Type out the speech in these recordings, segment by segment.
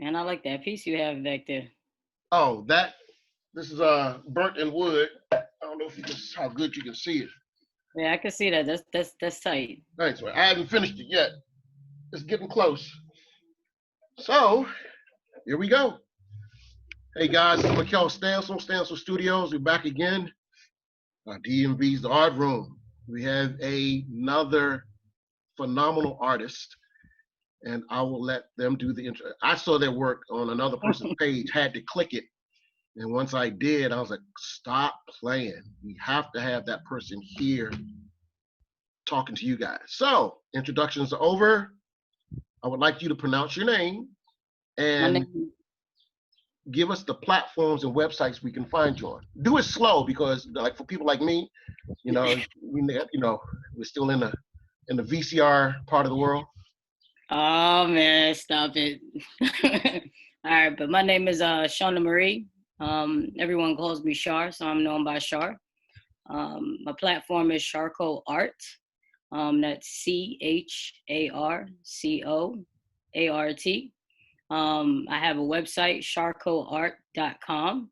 Man, I like that piece you have back there. Oh, this is burnt in wood. I don't know if you can how good you can see it. Yeah, I can see that. That's tight. Thanks, man. I haven't finished it yet. It's getting close. So here we go. Hey guys, it's Mikel Stansel, Stansel Studios. We're back again. DMVs, the art room. We have another phenomenal artist, and I will let them do the intro. I saw their work on another person's page, had to click it, and once I did, I was like, stop playing. We have to have that person here talking to you guys. So, introductions are over. I would like you to pronounce your name My and name. give us the platforms and websites we can find you on. Do it slow because, like, for people like me, we're still in the VCR part of the world. Oh man, stop it. All right, but my name is Shauna Marie. Everyone calls me Shar, so I'm known by Shar. My platform is Charcoal Art. That's CHARCOART. I have a website, charcoalart.com.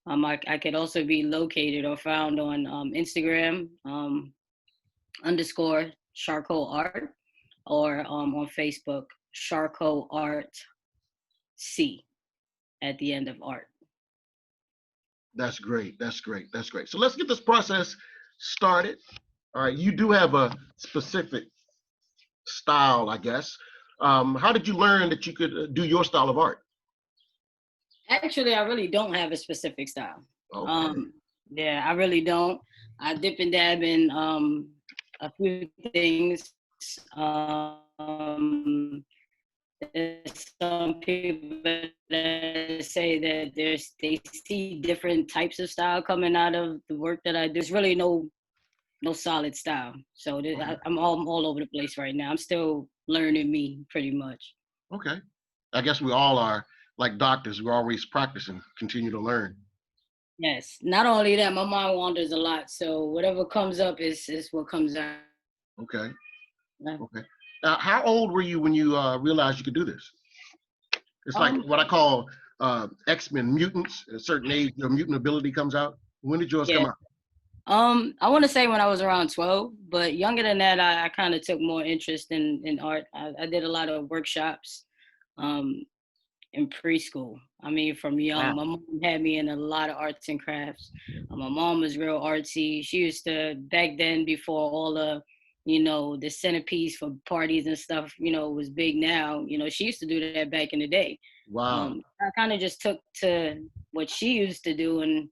I could also be located or found on Instagram underscore charcoal art or on Facebook, charcoal art C at the end of art. That's great. That's great. That's great. So let's get this process started. All right. You do have a specific style, I guess. How did you learn that you could do your style of art? Actually, I really don't have a specific style. Okay. Yeah, I really don't. I dip and dab in a few things. There's some people that say that they see different types of style coming out of the work that I do. There's really no solid style. So Okay. I'm all over the place right now. I'm still learning me pretty much. Okay. I guess we all are like doctors. We're always practicing, continue to learn. Yes. Not only that, my mind wanders a lot. So whatever comes up is what comes out. Okay. Yeah. Okay. How old were you when you realized you could do this? It's like Um, what I call X-Men mutants. At a certain age, your mutant ability comes out. When did yours yeah. come out? I want to say when I was around 12, but younger than that, I kind of took more interest in art. I did a lot of workshops um, in preschool. I mean, from young, Wow. my mom had me in a lot of arts and crafts. My mom was real artsy. She used to, back then, before all the centerpiece for parties and stuff, was big now. She used to do that back in the day. Wow. I kind of just took to what she used to do, and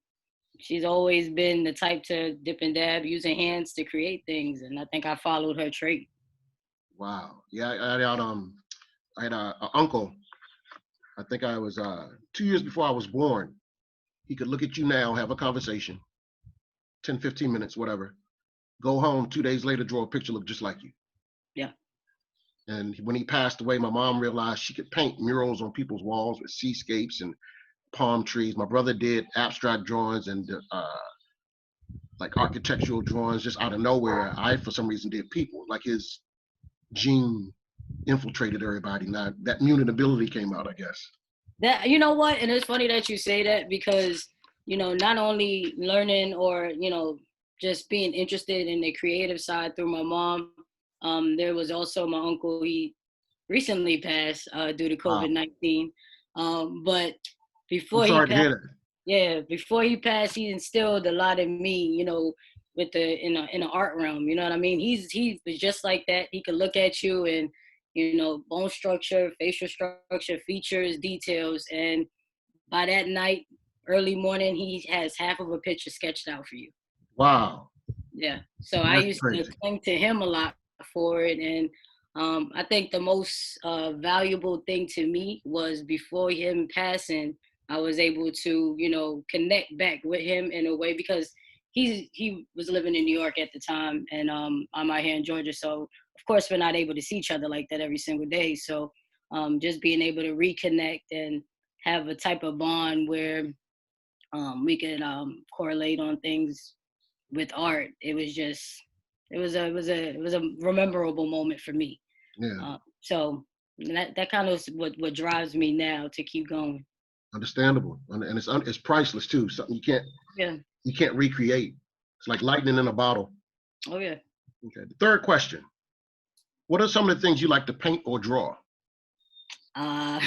she's always been the type to dip and dab, using hands to create things, and I think I followed her trait. Wow. Yeah, I had a uncle. I think I was 2 years before I was born. He could look at you now, have a conversation, 10, 15 minutes, whatever. Go home 2 days later, draw a picture, look just like you. Yeah. And when he passed away, my mom realized she could paint murals on people's walls with seascapes and palm trees. My brother did abstract drawings and like architectural drawings just out of nowhere. I, for some reason, did people. Like his gene infiltrated everybody. Now that mutant ability came out, I guess. That, you know what, and it's funny that you say that because not only learning or just being interested in the creative side through my mom. There was also my uncle. He recently passed due to Wow. COVID-19. But I'm before he sorry to passed, hear that. yeah, before he passed, he instilled a lot in me, with the in the art realm. You know what I mean? He was just like that. He could look at you and bone structure, facial structure, features, details, and by that night, early morning, he has half of a picture sketched out for you. Wow. Yeah. So I That's used to crazy. cling to him a lot for it. And I think the most valuable thing to me was before him passing, I was able to, connect back with him in a way because he was living in New York at the time, and I'm out here in Georgia. So of course we're not able to see each other like that every single day. So just being able to reconnect and have a type of bond where we could correlate on things with art. It was a rememberable moment for me. Yeah. So And that kind of is what drives me now to keep going. Understandable, and it's priceless too. Something Yeah. you can't recreate. It's like lightning in a bottle. Oh yeah. Okay. The third question: what are some of the things you like to paint or draw? Uh,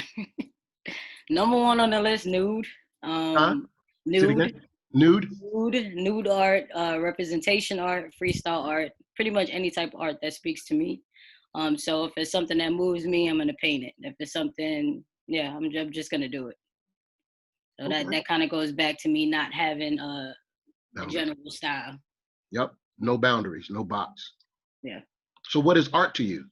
number one on the list, nude. Huh? Say it Nude, again. Nude. nude art, representation art, freestyle art, pretty much any type of art that speaks to me. So if it's something that moves me, I'm gonna paint it. If it's something, yeah, I'm just gonna do it. So Okay. that kind of goes back to me not having a Boundaries. general style. Yep. No boundaries. No box. Yeah, So, what is art to you?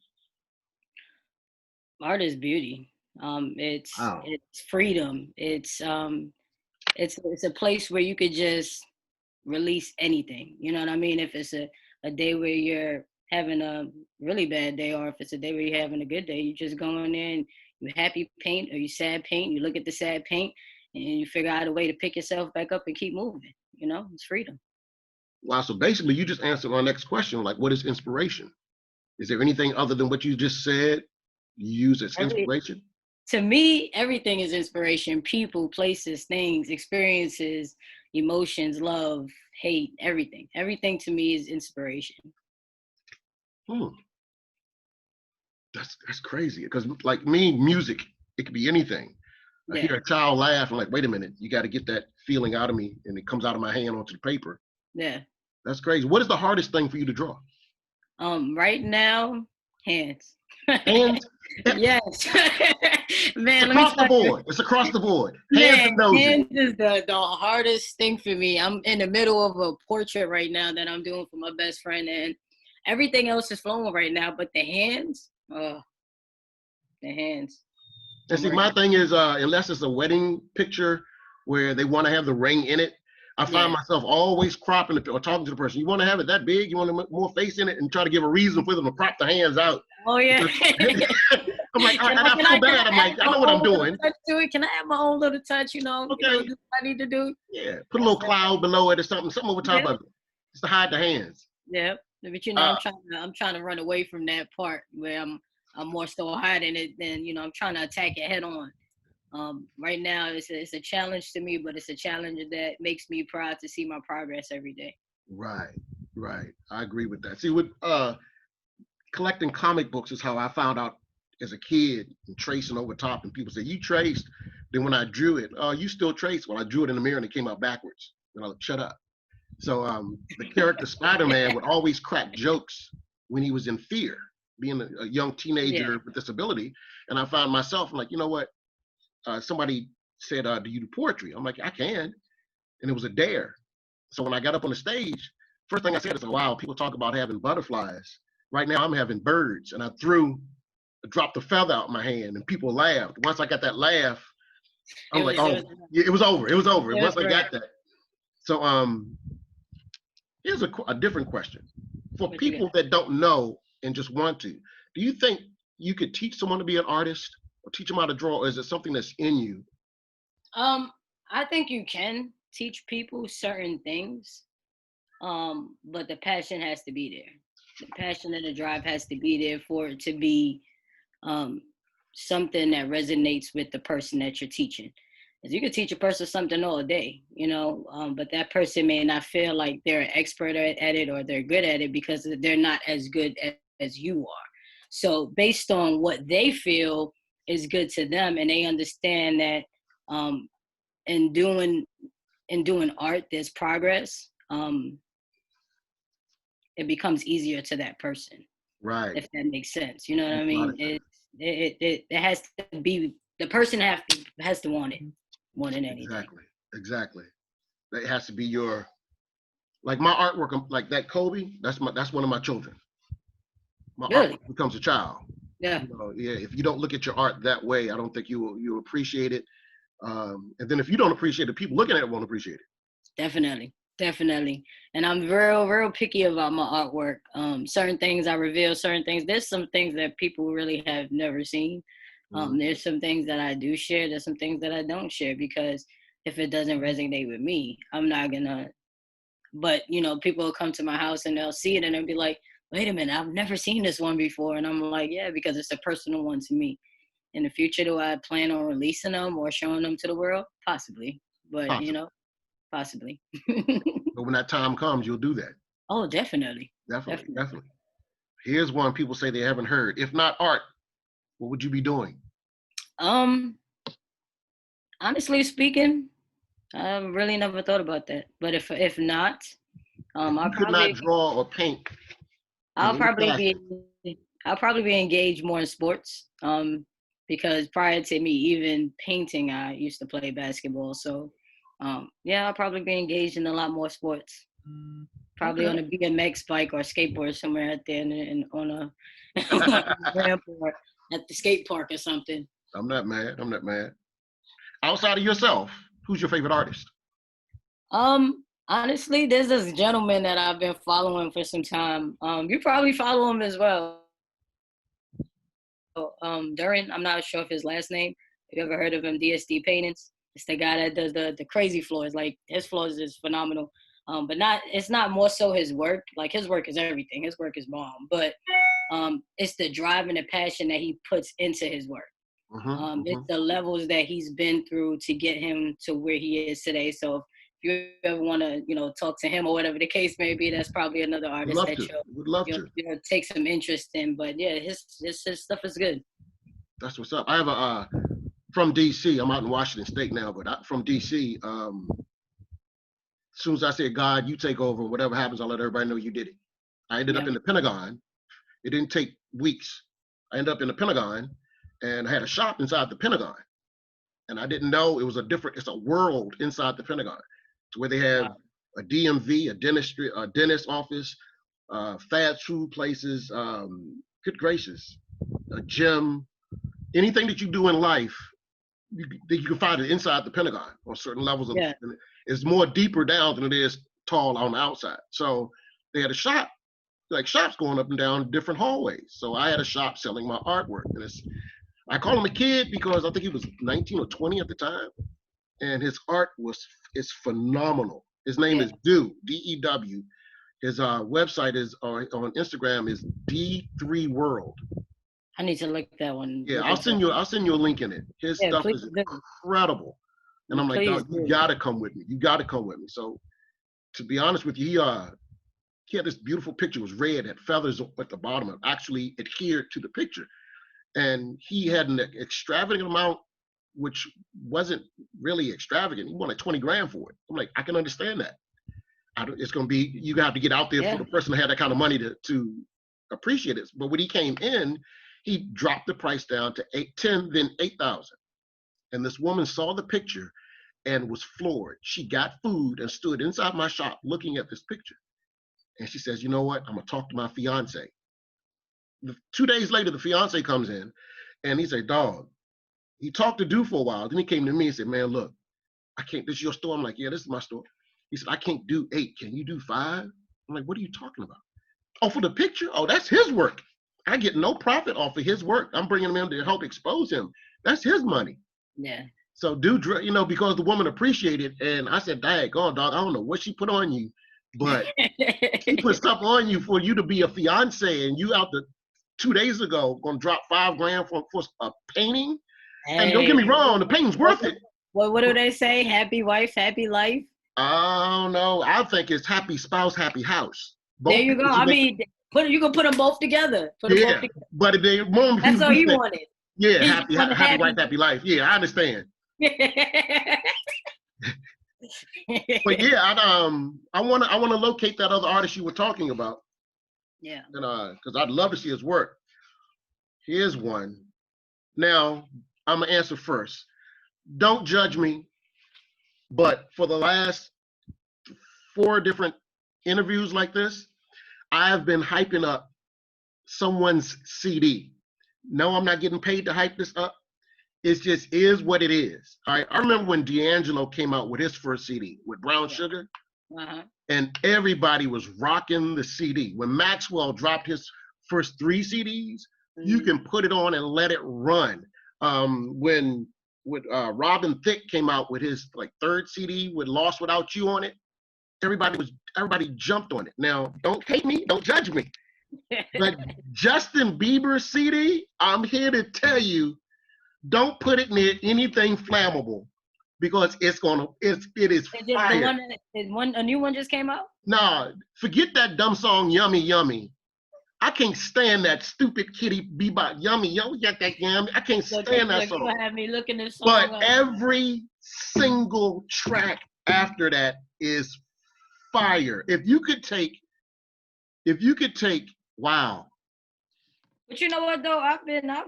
art is beauty. Wow. It's freedom. It's a place where you could just release anything. You know what I mean? If it's a day where you're having a really bad day, or if it's a day where you're having a good day, you just go in there and you happy paint or you sad paint. You look at the sad paint and you figure out a way to pick yourself back up and keep moving. You know, it's freedom. Wow. So basically, you just answered my next question. Like, what is inspiration? Is there anything other than what you just said you use as Every inspiration? To me, everything is inspiration. People, places, things, experiences, emotions, love, hate, everything. Everything to me is inspiration. Hmm. That's crazy. Because like me, music, it could be anything. I Yeah, hear a child laugh. I'm like, wait a minute, you got to get that feeling out of me, and it comes out of my hand onto the paper. yeah. That's crazy. What is the hardest thing for you to draw? Right now, hands. Hands. Yes. It's Man, let me across the tell you. board. It's across the board. Hands Man, and noses. hands is the hardest thing for me. I'm in the middle of a portrait right now that I'm doing for my best friend, and everything else is flowing right now, but the hands, oh, the hands. And I'm see, working. my thing is, unless it's a wedding picture where they want to have the ring in it, I find Yeah. myself always cropping it or talking to the person. You want to have it that big? You want more face in it, and try to give a reason for them to crop the hands out. Oh yeah. Because I'm like, and I Can feel I bad. I'm add like, I my know what I'm own little doing. touch to it? Can I add my own little touch? Okay, Do what I need to do. yeah, put a That's little cloud below it or something over top yeah, of it, just to hide the hands. yeah. But Uh, I'm trying to run away from that part where I'm more so hiding it than I'm trying to attack it head on. Right now it's a challenge to me, but it's a challenge that makes me proud to see my progress every day. right, right. I agree with that. See, with collecting comic books is how I found out as a kid and tracing over top. And people say, you traced. Then when I drew it, oh, you still traced. Well, I drew it in the mirror and it came out backwards. And I like, shut up. So the character Spider-Man would always crack jokes when he was in fear, being a young Yeah. teenager with disability. And I found myself, I'm like, you know what? Somebody said, do you do poetry? I'm like, I can. And it was a dare. So when I got up on the stage, first thing I said is, wow, people talk about having butterflies. Right now I'm having birds. And I dropped a feather out of my hand and people laughed. Once I got that laugh, I'm like, It oh, was yeah, it was over. It was over. it was Once I right. got that. So here's a different question. For What you got? people that don't know and just want to, do you think you could teach someone to be an artist or teach them how to draw? Or is it something that's in you? Um, I think you can teach people certain things, but the passion has to be there. The passion and the drive has to be there for it to be um, something that resonates with the person that you're teaching. Because you can teach a person something all day, but that person may not feel like they're an expert at it or they're good at it because they're not as good as you are. So based on what they feel is good to them, and they understand that um, in doing art, there's progress. It becomes easier to that person, Right. if that makes sense. You know what I Makes a lot mean? of sense. It has to be the person has to want it more than anything. Exactly. Exactly. It has to be your like my artwork, like that Kobe. That's one of my children. My Really? artwork becomes a child. Yeah, Yeah. If you don't look at your art that way, I don't think you'll appreciate it. And then if you don't appreciate it, people looking at it won't appreciate it. definitely. Definitely. And I'm real picky about my artwork. Certain things I reveal, certain things. There's some things that people really have never seen. Mm-hmm. There's some things that I do share. There's some things that I don't share because if it doesn't resonate with me, I'm not gonna. But people will come to my house and they'll see it and they'll be like, "Wait a minute, I've never seen this one before." And I'm like, "Yeah, because it's a personal one to me." in the future, do I plan on releasing them or showing them to the world? Possibly, but Possibly. possibly. But when that time comes, you'll do that. Oh, definitely. Definitely, Definitely. definitely. Here's one people say they haven't heard. If not art, what would you be doing? Um, Honestly speaking, I really never thought about that. But if not, If I'll you could not probably draw or paint in I'll any probably be fashion, I'll probably be engaged more in sports. Because prior to me even painting, I used to play basketball. So, yeah, I'll probably be engaged in a lot more sports. Probably okay. on a BMX bike or skateboard somewhere out there, and on a on a ramp or at the skate park or something. I'm not mad. I'm not mad. Outside of yourself, who's your favorite artist? Honestly, there's this gentleman that I've been following for some time. You probably follow him as well. Durin, I'm not sure if his last name. Have you ever heard of him? DSD Paintings. It's the guy that does the crazy floors. Like his floors is phenomenal. But not it's not more so his work. Like his work is everything. His work is bomb. But it's the drive and the passion that he puts into his work. It's the levels that he's been through to get him to where he is today. So if you ever want to, talk to him or whatever the case may be, that's probably another Would artist love that to. Would love to. you'll take some interest in. But yeah, his stuff is good. That's what's up. I have a from DC. I'm out in Washington State now, but from DC. As soon as I said, God, you take over, whatever happens, I'll let everybody know you did it. I ended up Yeah. in the Pentagon. It didn't take weeks. I ended up in the Pentagon, and I had a shop inside the Pentagon. And I didn't know it's a world inside the Pentagon. It's where they have Wow. a DMV, a dentist office, fast food places, good gracious, a gym, anything that you do in life, you can find it inside the Pentagon on certain levels of. Yeah. It's more deeper down than it is tall on the outside. So they had a shop, like shops going up and down different hallways. So I had a shop selling my artwork, and I call him a kid because I think he was 19 or 20 at the time, and his art is phenomenal. His name Yeah. is Dew, DEW. His website is on Instagram is D3 World. I need to look that one. Yeah, Look I'll into send it. you a link in it. His Yeah, stuff please is do. incredible. And I'm like, Please dog, you do. gotta come with me. You gotta come with me. So to be honest with you, he had this beautiful picture. It was red, had feathers at the bottom. It actually adhered to the picture. And he had an extravagant amount, which wasn't really extravagant. He wanted 20 grand for it. I'm like, I can understand that. It's going to be, you have to get out there for Yeah. the person to have that kind of money to appreciate it. But when he came in, he dropped the price down to 10, then 8,000. And this woman saw the picture and was floored. She got food and stood inside my shop looking at this picture. And she says, you know what? I'm going to talk to my fiance. 2 days later, the fiance comes in and he said, dog, he talked to Do for a while. Then he came to me and said, man, look, I can't, this is your store? I'm like, yeah, this is my store. He said, I can't do 8. Can you do 5? I'm like, what are you talking about? Oh, for the picture? Oh, that's his work. I get no profit off of his work. I'm bringing him in to help expose him. That's his money. Yeah. So because the woman appreciated, and I said, dang, dog, I don't know what she put on you, but she put stuff on you for you to be a fiance, and you out the 2 days ago gonna drop 5 grand for a painting. And don't get Hey. me wrong, the painting's worth it. What do they say? Happy wife, happy life. I don't know. I think it's happy spouse, happy house. There Both you go. people should I make. mean, you can put them both together. Put them both Yeah, together. but the moment That's people all do he say, wanted. yeah, He just wanted happy wife, happy life. Yeah, I understand. But yeah, I wanna locate that other artist you were talking about, Yeah. and because I'd love to see his work. Here's one. Now I'm gonna answer first. Don't judge me, but for the last 4 different interviews like this, I've been hyping up someone's CD. No, I'm not getting paid to hype this up. It just is what it is. All right. I remember when D'Angelo came out with his first CD with Brown Yeah. Sugar, Uh-huh. and everybody was rocking the CD. When Maxwell dropped his first 3 CDs, you can put it on and let it run. When Robin Thicke came out with his like 3rd CD with Lost Without You on it, everybody jumped on it. Now, don't hate me, don't judge me. But Justin Bieber's CD, I'm here to tell you, don't put it near anything flammable because it is The fire. a new one just came out? Nah, forget that dumb song, Yummy Yummy. I can't stand that stupid Kitty Bebop, Yummy Yummy, got that yummy. I can't stand that Look, you song. gonna have me looking this But song up. every single track after that is fire. Wow. But you know what though? I've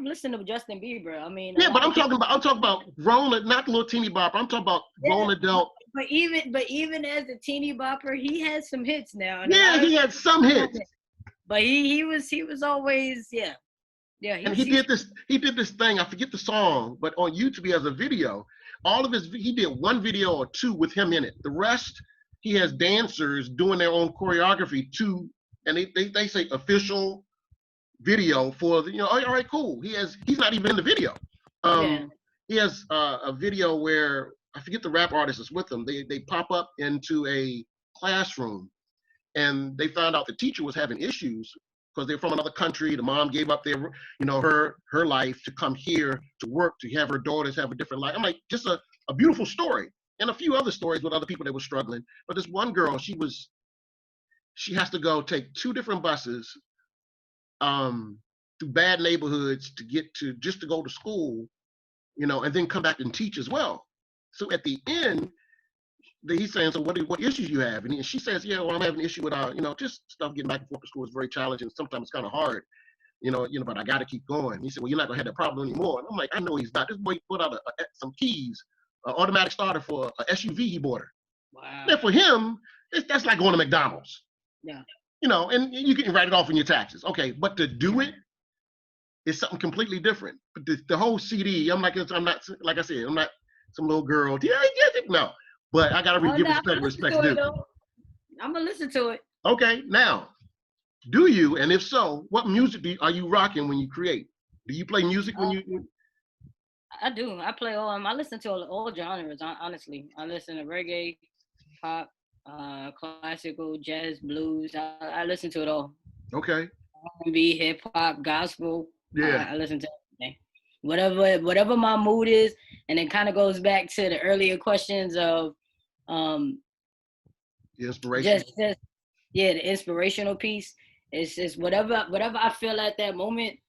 listened to Justin Bieber. I mean, a Yeah, but lot of people. I'm talking about grown, not little teeny bop. I'm talking about grown adult. But even as a teeny bopper, he had some hits now, and a Yeah, lot of he had some hits. But he was always yeah. And he did this thing. I forget the song, but on YouTube he has a video. He did one video or two with him in it. The rest he has dancers doing their own choreography too, and they say official video for the, all right, cool. He's not even in the video. He has a video where I forget the rap artist is with him. They pop up into a classroom, and they found out the teacher was having issues because they're from another country. The mom gave up her life to come here to work, to have her daughters have a different life. I'm like, just a beautiful story, and a few other stories with other people that were struggling. But this one girl, she has to go take 2 different buses through bad neighborhoods to go to school, and then come back and teach as well. So at the end, he's saying, so what issues you have? And she says, yeah, well, I'm having an issue with, just stuff getting back and forth to school is very challenging. Sometimes it's kind of hard, but I got to keep going. He said, well, you're not going to have that problem anymore. And I'm like, I know he's not. This boy put out some keys, an automatic starter for a SUV he bought her. Wow. And for him, that's like going to McDonald's. Yeah. And you can write it off in your taxes. Okay, but to do it is something completely different. But the whole CD, I'm not, like I said, I'm not some little girl. Yeah, no. But I gotta give respect due. I'm gonna listen to it. Okay, now, do you? And if so, what music are you rocking when you create? Do you play music when you? I do. I play all. I listen to all genres. Honestly, I listen to reggae, pop, classical, jazz, blues. I listen to it all. Okay. R&B, hip hop, gospel. Yeah. I listen to everything. Whatever my mood is, and it kind of goes back to the earlier questions of the inspiration. The inspirational piece. It's just whatever I feel at that moment.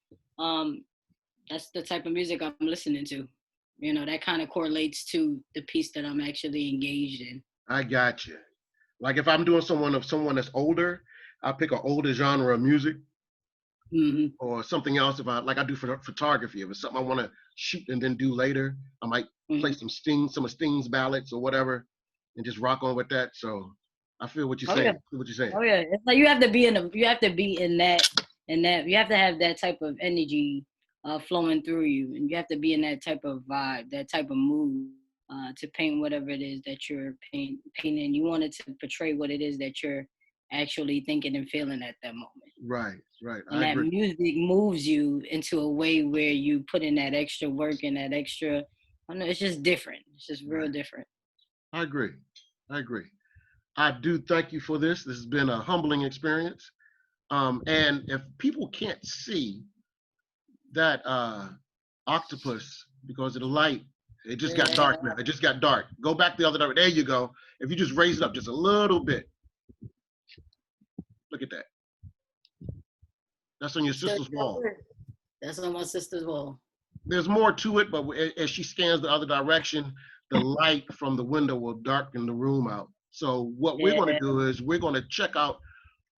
That's the type of music I'm listening to. That kind of correlates to the piece that I'm actually engaged in. I got you. Like if I'm doing someone that's older, I'll pick an older genre of music. Mm-hmm. Or something else. If I do for photography, if it's something I want to shoot and then do later, I might play some of Sting's ballads or whatever, and just rock on with that. So I feel what you're saying. Yeah. I feel what you're saying. Oh yeah, it's like you have to be in that, you have to have that type of energy flowing through you, and you have to be in that type of vibe, that type of mood to paint whatever it is that you're painting. You want it to portray what it is that you're actually thinking and feeling at that moment. Right. And that music moves you into a way where you put in that extra work and that extra, I don't know, it's just different. It's just real different. I agree. I do thank you for this. This has been a humbling experience. And if people can't see that octopus because of the light, it just got dark now. It just got dark. Go back the other direction. There you go. If you just raise it up just a little bit. Look at that. That's on your sister's wall. That's on my sister's wall. There's more to it, but as she scans the other direction, the light from the window will darken the room out. So what we're going to do is we're going to check out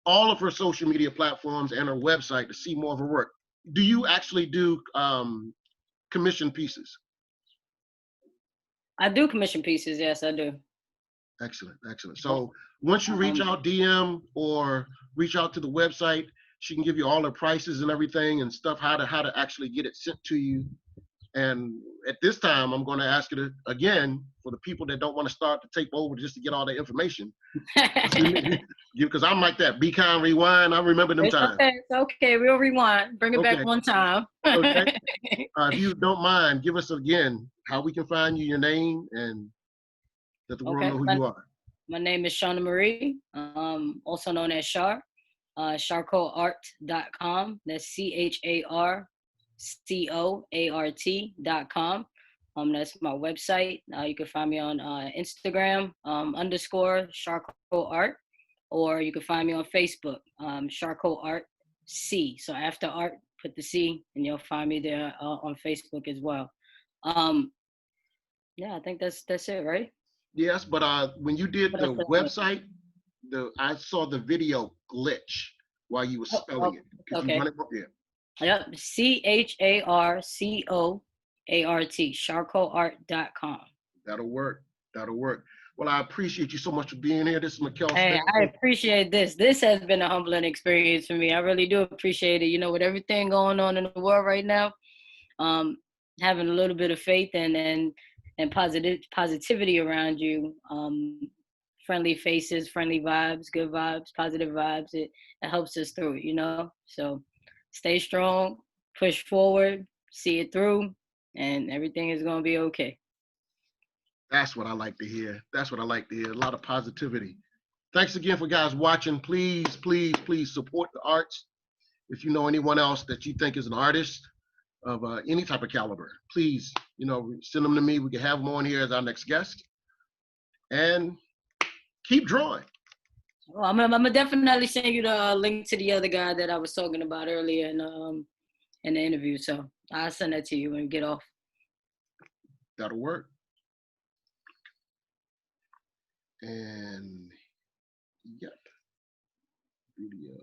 all of her social media platforms and her website to see more of her work. Do you actually do commission pieces? I do commission pieces. Yes, I do. Excellent. So once you reach out, DM or reach out to the website, she can give you all her prices and everything and stuff, how to actually get it sent to you. And at this time, I'm going to ask you to, again, for the people that don't want to start to tape over just to get all the information. Because I'm like that. Be kind, rewind. I remember them times. Okay, it's okay. We'll rewind. Bring it back one time. Okay. If you don't mind, give us again how we can find you, your name, and let the world know who you are. My name is Shauna Marie, also known as Char. Charcoalart.com. That's CHAR COART.com. That's my website. You can find me on Instagram underscore charcoal art, or you can find me on Facebook, charcoal art C. So after art, put the C, and you'll find me there on Facebook as well. Um, yeah, I think that's it, right? Yes, but when you did What else the did I miss? website, I saw the video glitch while you were Oh, spelling oh, it. Could you run okay. it? Yeah, Yep. CHARCOART, charcoalart.com. that'll work. That'll work. Well, I appreciate you so much for being here. This is Mikkel Hey, I Stanfield. appreciate this. This has been a humbling experience for me. I really do appreciate it. With everything going on in the world right now, um, having a little bit of faith and positivity around you, friendly faces, friendly vibes, good vibes, positive vibes. It helps us through it. So stay strong, push forward, see it through, and everything is gonna be okay. That's what I like to hear. That's what I like to hear. A lot of positivity. Thanks again for guys watching. Please, please, please support the arts. If you know anyone else that you think is an artist of any type of caliber, please, send them to me. We can have them on here as our next guest. And keep drawing. Well, I'm gonna definitely send you the link to the other guy that I was talking about earlier in the interview. So I'll send that to you when we get off. That'll work. And yep, video.